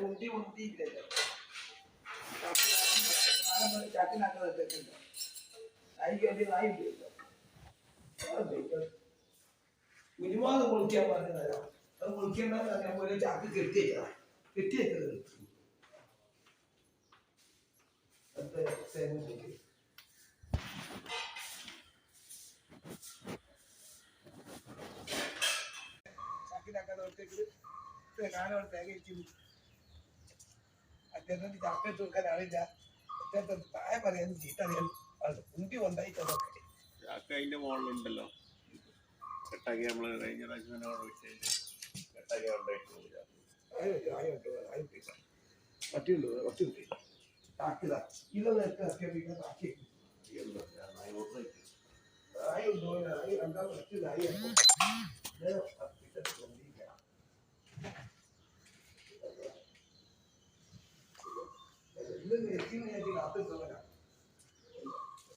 ഉണ്ടി ഉണ്ടിയില്ലല്ലോ ചാക്കിനകത്ത് നായിക്ക് വേണ്ടി നായി കുരുമാത് പൊളിക്കാൻ പറഞ്ഞതല്ല അത് പൊളിക്കേണ്ടെന്ന് പറഞ്ഞാൽ പോലെ ചാക്ക് കെട്ടിയേക്കണം കെട്ടിയേക്കത് ചാക്കിനകത്ത് കാലം തേകച്ചു അദ്ദേഹത്തിന് ചാക്ക തൂക്കാൻ ആളില്ല അദ്ദേഹത്തെ താഴെ പറയാൻ ചീത്തറിയാൻ ഉണ്ടി കൊണ്ടായി അതൊക്കെ ചാക്ക അതിന്റെ മുകളിലുണ്ടല്ലോ കെട്ടാക്കി നമ്മള് കഴിഞ്ഞ പ്രാവശ്യം കെട്ടാക്കി പറ്റിയുള്ളൂ കുറച്ച് ചാക്കില ഇതൊന്നും ഇറക്കിയ ചാക്കി നായുണ്ടോ നായി രണ്ടാം കുറച്ച് നായി കാത്തിട്ടവരാ